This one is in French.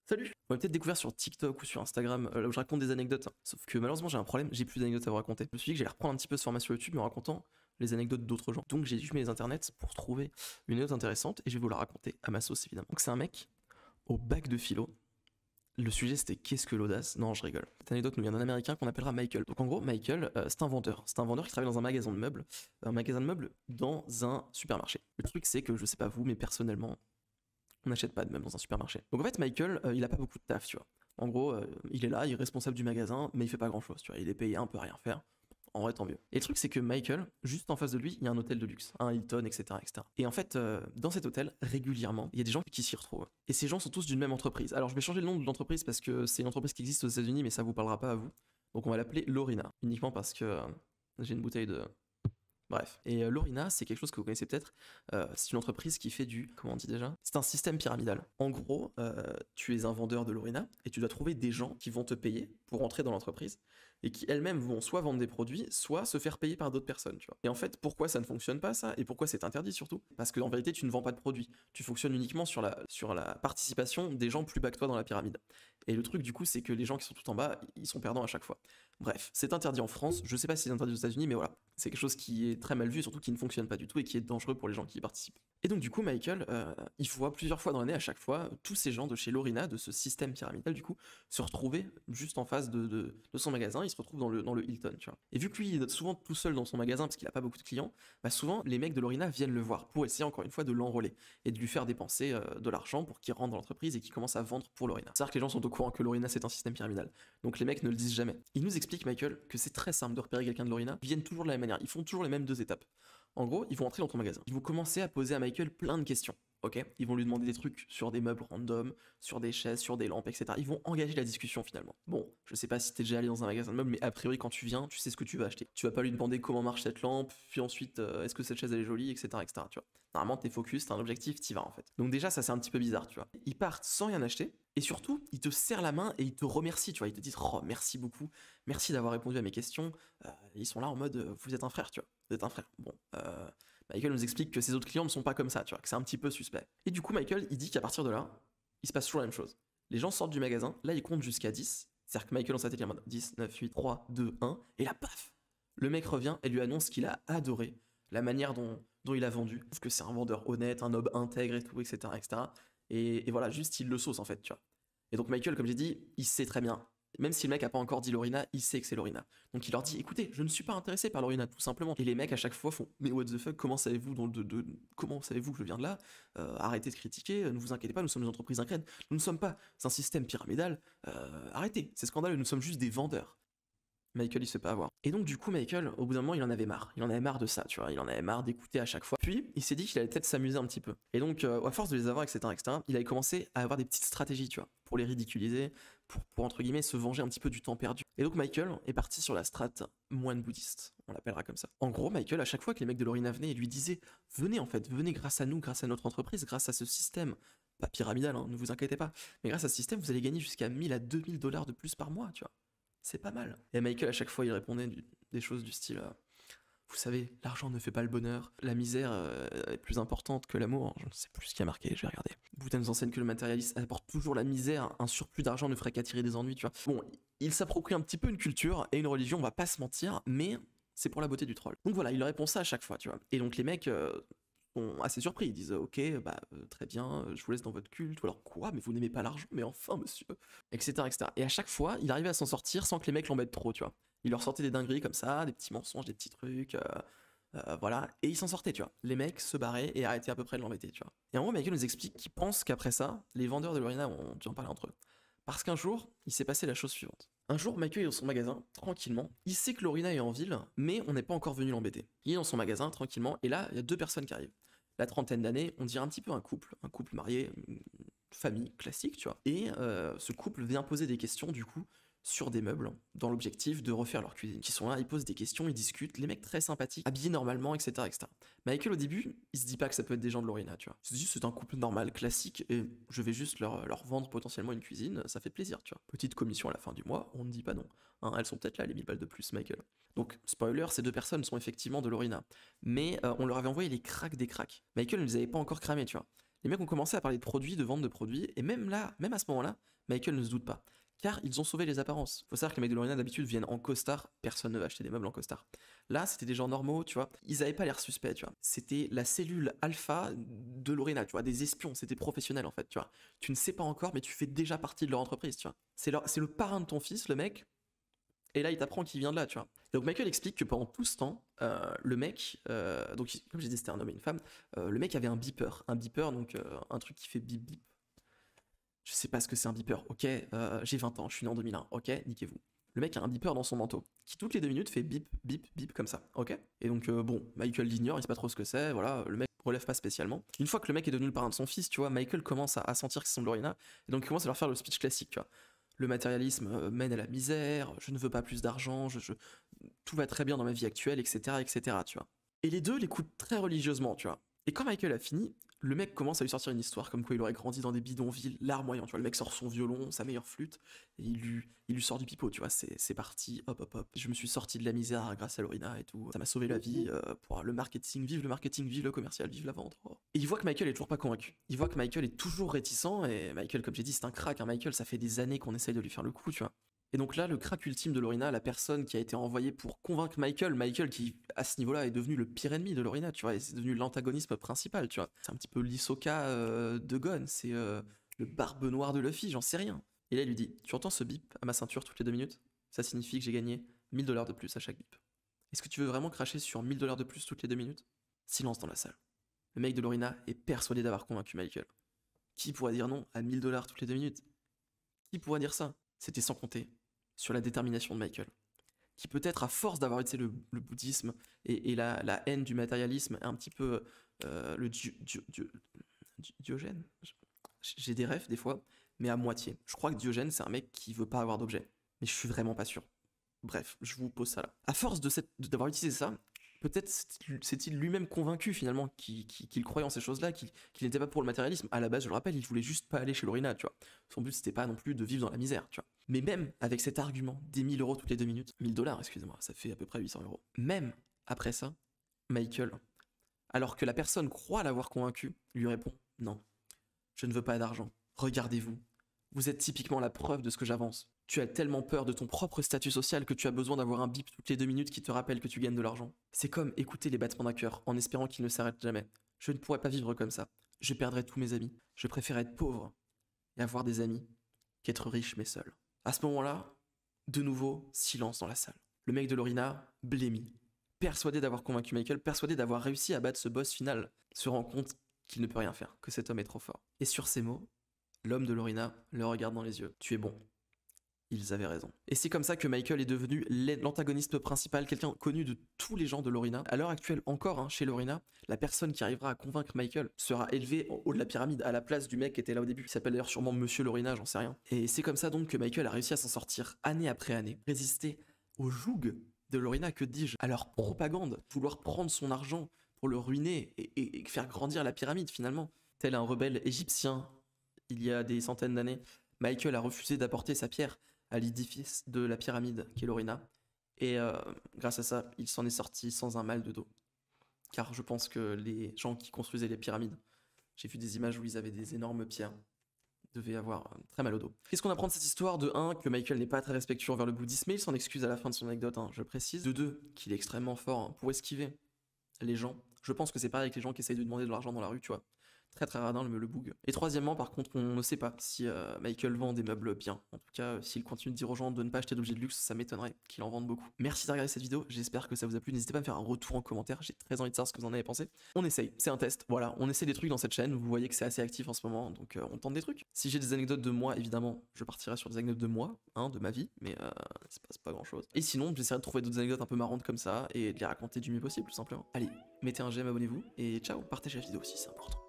Salut! On m'a peut-être découvert sur TikTok ou sur Instagram, là où je raconte des anecdotes. Sauf que malheureusement, j'ai un problème, j'ai plus d'anecdotes à vous raconter. Je me suis dit que j'allais reprendre un petit peu ce format sur YouTube, mais en racontant les anecdotes d'autres gens. Donc j'ai fumé les internets pour trouver une anecdote intéressante et je vais vous la raconter à ma sauce, évidemment. Donc c'est un mec au bac de philo. Le sujet c'était qu'est-ce que l'audace? Non, je rigole. Cette anecdote nous vient d'un américain qu'on appellera Michael. Donc en gros, Michael, c'est un vendeur. C'est un vendeur qui travaille dans un magasin de meubles dans un supermarché. Le truc c'est que je sais pas vous, mais personnellement, on n'achète pas de meubles dans un supermarché. Donc en fait, Michael, il a pas beaucoup de taf, tu vois. En gros, il est là, il est responsable du magasin, mais il fait pas grand chose, tu vois. Il est payé un peu à rien faire. En vrai, tant mieux. Et le truc, c'est que Michael, juste en face de lui, il y a un hôtel de luxe, un Hilton, etc., etc. Et en fait, dans cet hôtel, régulièrement, il y a des gens qui s'y retrouvent. Et ces gens sont tous d'une même entreprise. Alors, je vais changer le nom de l'entreprise parce que c'est une entreprise qui existe aux États-Unis, mais ça vous parlera pas à vous. Donc, on va l'appeler Lorina, uniquement parce que j'ai une bouteille de. Bref. Et Lorina, c'est quelque chose que vous connaissez peut-être. C'est une entreprise qui fait du. Comment on dit déjà? C'est un système pyramidal. En gros, tu es un vendeur de Lorina et tu dois trouver des gens qui vont te payer pour entrer dans l'entreprise et qui elles-mêmes vont soit vendre des produits, soit se faire payer par d'autres personnes, tu vois. Et en fait, pourquoi ça ne fonctionne pas ça? Et pourquoi c'est interdit surtout? Parce qu'en vérité, tu ne vends pas de produits. Tu fonctionnes uniquement sur la participation des gens plus bas que toi dans la pyramide. Et le truc, du coup, c'est que les gens qui sont tout en bas, ils sont perdants à chaque fois. Bref, c'est interdit en France. Je sais pas si c'est interdit aux États-Unis, mais voilà. C'est quelque chose qui est très mal vu, surtout qui ne fonctionne pas du tout et qui est dangereux pour les gens qui y participent. Et donc, du coup, Michael, il voit plusieurs fois dans l'année, à chaque fois, tous ces gens de chez Lorina, de ce système pyramidal, du coup, se retrouver juste en face de son magasin. Il se retrouve dans le Hilton, tu vois. Et vu que lui, il est souvent tout seul dans son magasin parce qu'il a pas beaucoup de clients, bah souvent, les mecs de Lorina viennent le voir pour essayer encore une fois de l'enrôler et de lui faire dépenser de l'argent pour qu'il rentre dans l'entreprise et qu'il commence à vendre pour Lorina. C'est-à-dire que les gens sont au courant que Lorina c'est un système pyramidal. Donc les mecs ne le disent jamais. Il nous explique, Michael, que c'est très simple de repérer quelqu'un de Lorina. Ils viennent toujours de la même manière. Ils font toujours les mêmes deux étapes. En gros, ils vont entrer dans ton magasin. Ils vont commencer à poser à Michael plein de questions. Ok, ils vont lui demander des trucs sur des meubles random, sur des chaises, sur des lampes, etc. Ils vont engager la discussion finalement. Bon, je sais pas si t'es déjà allé dans un magasin de meubles, mais a priori quand tu viens, tu sais ce que tu vas acheter. Tu vas pas lui demander comment marche cette lampe, puis ensuite est-ce que cette chaise elle est jolie, etc., etc. Tu vois. Normalement t'es focus, t'as un objectif, t'y vas en fait. Donc déjà ça c'est un petit peu bizarre, tu vois. Ils partent sans rien acheter et surtout ils te serrent la main et ils te remercient, tu vois. Ils te disent oh merci beaucoup, merci d'avoir répondu à mes questions. Ils sont là en mode vous êtes un frère, tu vois. Vous êtes un frère. Bon. Michael nous explique que ses autres clients ne sont pas comme ça, tu vois, que c'est un petit peu suspect. Et du coup, Michael, il dit qu'à partir de là, il se passe toujours la même chose. Les gens sortent du magasin, là, il compte jusqu'à 10. C'est-à-dire que Michael, dans sa tête, il est en mode 10, 9, 8, 3, 2, 1. Et là, paf! Le mec revient et lui annonce qu'il a adoré la manière dont il a vendu. Parce que c'est un vendeur honnête, un homme intègre et tout, etc., etc. Et voilà, juste, il le sauce, en fait, tu vois. Et donc, Michael, comme j'ai dit, il sait très bien. Même si le mec a pas encore dit Lorina, il sait que c'est Lorina. Donc il leur dit écoutez, je ne suis pas intéressé par Lorina, tout simplement. Et les mecs à chaque fois font mais what the fuck, comment savez-vous comment savez-vous que je viens de là? Arrêtez de critiquer, ne vous inquiétez pas, nous sommes une entreprise incroyable. Nous ne sommes pas un système pyramidal. Arrêtez, c'est scandaleux, nous sommes juste des vendeurs. Michael il se fait pas avoir. Et donc du coup Michael, au bout d'un moment il en avait marre. Il en avait marre de ça, tu vois. Il en avait marre d'écouter à chaque fois. Puis il s'est dit qu'il allait peut-être s'amuser un petit peu. Et donc à force de les avoir, etc., etc., il avait commencé à avoir des petites stratégies, tu vois, pour les ridiculiser, pour entre guillemets se venger un petit peu du temps perdu. Et donc Michael est parti sur la strate moine bouddhiste, on l'appellera comme ça. En gros Michael, à chaque fois que les mecs de Lorina venaient et lui disaient venez en fait, venez grâce à nous, grâce à notre entreprise, grâce à ce système. Pas pyramidal, hein, ne vous inquiétez pas. Mais grâce à ce système, vous allez gagner jusqu'à 1000 à 2000 dollars de plus par mois, tu vois. C'est pas mal. Et Michael, à chaque fois, il répondait des choses du style vous savez, l'argent ne fait pas le bonheur, la misère est plus importante que l'amour. Je ne sais plus ce qui a marqué, je vais regarder. Bouddha nous enseigne que le matérialiste apporte toujours la misère, un surplus d'argent ne ferait qu'attirer des ennuis, tu vois. Bon, il s'approprie un petit peu une culture et une religion, on va pas se mentir, mais c'est pour la beauté du troll. Donc voilà, il leur répond ça à chaque fois, tu vois. Et donc les mecs sont assez surpris, ils disent ok, bah très bien, je vous laisse dans votre culte, ou alors quoi, mais vous n'aimez pas l'argent, mais enfin monsieur, etc., etc. Et à chaque fois, il arrivait à s'en sortir sans que les mecs l'embêtent trop, tu vois. Il leur sortait des dingueries comme ça, des petits mensonges, des petits trucs, voilà, et il s'en sortait, tu vois. Les mecs se barraient et arrêtaient à peu près de l'embêter, tu vois. Et en gros, Michael nous explique qu'il pense qu'après ça, les vendeurs de Lorina ont dû en parler entre eux. Parce qu'un jour, il s'est passé la chose suivante. Un jour, Michael est dans son magasin, tranquillement. Il sait que Lorina est en ville, mais on n'est pas encore venu l'embêter. Il est dans son magasin, tranquillement, et là, il y a deux personnes qui arrivent. La trentaine d'années, on dirait un petit peu un couple marié, une famille classique, tu vois. Et ce couple vient poser des questions, du coup, sur des meubles, dans l'objectif de refaire leur cuisine. Qui sont là, ils posent des questions, ils discutent, les mecs très sympathiques, habillés normalement, etc., etc. Michael, au début, il se dit pas que ça peut être des gens de Lorina, tu vois. Il se dit c'est un couple normal, classique, et je vais juste leur vendre potentiellement une cuisine, ça fait plaisir, tu vois. Petite commission à la fin du mois, on ne dit pas non. Hein, elles sont peut-être là, les 1000 balles de plus, Michael. Donc, spoiler, ces deux personnes sont effectivement de Lorina. Mais on leur avait envoyé les cracks des cracks. Michael ne les avait pas encore cramés, tu vois. Les mecs ont commencé à parler de produits, de vente de produits, et même là, même à ce moment-là, Michael ne se doute pas. Car ils ont sauvé les apparences. Faut savoir que les mecs de Lorena d'habitude viennent en costard, personne ne va acheter des meubles en costard. Là, c'était des gens normaux, tu vois. Ils avaient pas l'air suspects, tu vois. C'était la cellule alpha de Lorena, tu vois, des espions, c'était professionnel en fait, tu vois. Tu ne sais pas encore, mais tu fais déjà partie de leur entreprise, tu vois. C'est le parrain de ton fils, le mec, et là il t'apprend qu'il vient de là, tu vois. Donc Michael explique que pendant tout ce temps, le mec, donc comme j'ai dit c'était un homme et une femme, le mec avait un beeper, donc un truc qui fait bip bip. Je sais pas ce que c'est un beeper, ok, j'ai 20 ans, je suis né en 2001, ok, niquez-vous. Le mec a un beeper dans son manteau, qui toutes les 2 minutes fait bip, bip, bip comme ça, ok. Et donc bon, Michael l'ignore, il sait pas trop ce que c'est, voilà, le mec relève pas spécialement. Une fois que le mec est devenu le parrain de son fils, tu vois, Michael commence à sentir que c'est son Lorena, et donc il commence à leur faire le speech classique, tu vois. Le matérialisme mène à la misère, je ne veux pas plus d'argent, tout va très bien dans ma vie actuelle, etc., etc., tu vois. Et les deux l'écoutent très religieusement, tu vois. Et quand Michael a fini, le mec commence à lui sortir une histoire comme quoi il aurait grandi dans des bidonvilles larmoyants, tu vois. Le mec sort son violon, sa meilleure flûte, et il lui sort du pipeau, tu vois. C'est parti, hop, hop, hop. Je me suis sorti de la misère grâce à Lorena et tout. Ça m'a sauvé la vie pour le marketing, vive le commercial, vive la vente. Oh. Et il voit que Michael est toujours pas convaincu. Il voit que Michael est toujours réticent, et Michael, comme j'ai dit, c'est un crack. Hein. Michael, ça fait des années qu'on essaye de lui faire le coup, tu vois. Et donc là, le crack ultime de Lorena, la personne qui a été envoyée pour convaincre Michael qui à ce niveau-là est devenu le pire ennemi de Lorena, tu vois, et c'est devenu l'antagonisme principal, tu vois. C'est un petit peu l'Hisoka de Gon, c'est le barbe noire de Luffy, j'en sais rien. Et là, il lui dit, tu entends ce bip à ma ceinture toutes les 2 minutes? Ça signifie que j'ai gagné 1000 $ de plus à chaque bip. Est-ce que tu veux vraiment cracher sur 1000 $ de plus toutes les 2 minutes? Silence dans la salle. Le mec de Lorena est persuadé d'avoir convaincu Michael. Qui pourrait dire non à 1000 $ toutes les 2 minutes? Qui pourrait dire ça? C'était sans compter sur la détermination de Michael, qui peut-être à force d'avoir été le bouddhisme et la haine du matérialisme, un petit peu le Diogène. J'ai des rêves des fois, mais à moitié. Je crois que Diogène, c'est un mec qui veut pas avoir d'objet, mais je suis vraiment pas sûr. Bref, je vous pose ça là. À force d'avoir utilisé ça, peut-être s'est-il lui-même convaincu finalement qu'il croyait en ces choses-là, qu'il n'était pas pour le matérialisme. À la base, je le rappelle, il voulait juste pas aller chez Lorena, tu vois. Son but, c'était pas non plus de vivre dans la misère, tu vois. Mais même avec cet argument des 1000 € toutes les 2 minutes, 1000 $, excusez-moi, ça fait à peu près 800 €. Même après ça, Michael, alors que la personne croit l'avoir convaincu, lui répond non, je ne veux pas d'argent. Regardez-vous. Vous êtes typiquement la preuve de ce que j'avance. Tu as tellement peur de ton propre statut social que tu as besoin d'avoir un bip toutes les 2 minutes qui te rappelle que tu gagnes de l'argent. C'est comme écouter les battements d'un cœur en espérant qu'il ne s'arrête jamais. Je ne pourrais pas vivre comme ça. Je perdrais tous mes amis. Je préfère être pauvre et avoir des amis qu'être riche mais seul. À ce moment-là, de nouveau, silence dans la salle. Le mec de Lorena blêmit, persuadé d'avoir convaincu Michael, persuadé d'avoir réussi à battre ce boss final, se rend compte qu'il ne peut rien faire, que cet homme est trop fort. Et sur ces mots, l'homme de Lorena le regarde dans les yeux. Tu es bon. Ils avaient raison. Et c'est comme ça que Michael est devenu l'antagoniste principal, quelqu'un connu de tous les gens de Lorena. À l'heure actuelle encore, hein, chez Lorena, la personne qui arrivera à convaincre Michael sera élevée en haut de la pyramide à la place du mec qui était là au début. Il s'appelle d'ailleurs sûrement Monsieur Lorena, j'en sais rien. Et c'est comme ça donc que Michael a réussi à s'en sortir année après année, résister au joug de Lorena, que dis-je, à leur propagande, vouloir prendre son argent pour le ruiner et faire grandir la pyramide finalement. Tel un rebelle égyptien il y a des centaines d'années, Michael a refusé d'apporter sa pierre à l'édifice de la pyramide qu'est Lorena. Et grâce à ça, il s'en est sorti sans un mal de dos. Car je pense que les gens qui construisaient les pyramides, j'ai vu des images où ils avaient des énormes pierres, devaient avoir très mal au dos. Qu'est-ce qu'on apprend de cette histoire? De 1, que Michael n'est pas très respectueux envers le bouddhisme, mais il s'en excuse à la fin de son anecdote, hein, je précise. De 2, qu'il est extrêmement fort pour esquiver les gens. Je pense que c'est pareil avec les gens qui essayent de demander de l'argent dans la rue, tu vois. Très très radin le boug. Et troisièmement, par contre, on ne sait pas si Michael vend des meubles bien. En tout cas, s'il continue de dire aux gens de ne pas acheter d'objets de luxe, ça m'étonnerait qu'il en vende beaucoup. Merci d'avoir regardé cette vidéo, j'espère que ça vous a plu. N'hésitez pas à me faire un retour en commentaire, j'ai très envie de savoir ce que vous en avez pensé. On essaye, c'est un test, voilà, on essaie des trucs dans cette chaîne, vous voyez que c'est assez actif en ce moment, donc on tente des trucs. Si j'ai des anecdotes de moi, évidemment, je partirai sur des anecdotes de moi, hein, de ma vie, mais il se passe pas grand chose. Et sinon, j'essaierai de trouver d'autres anecdotes un peu marrantes comme ça, et de les raconter du mieux possible, tout simplement. Allez, mettez un j'aime, abonnez-vous, et ciao, partagez la vidéo aussi, c'est important.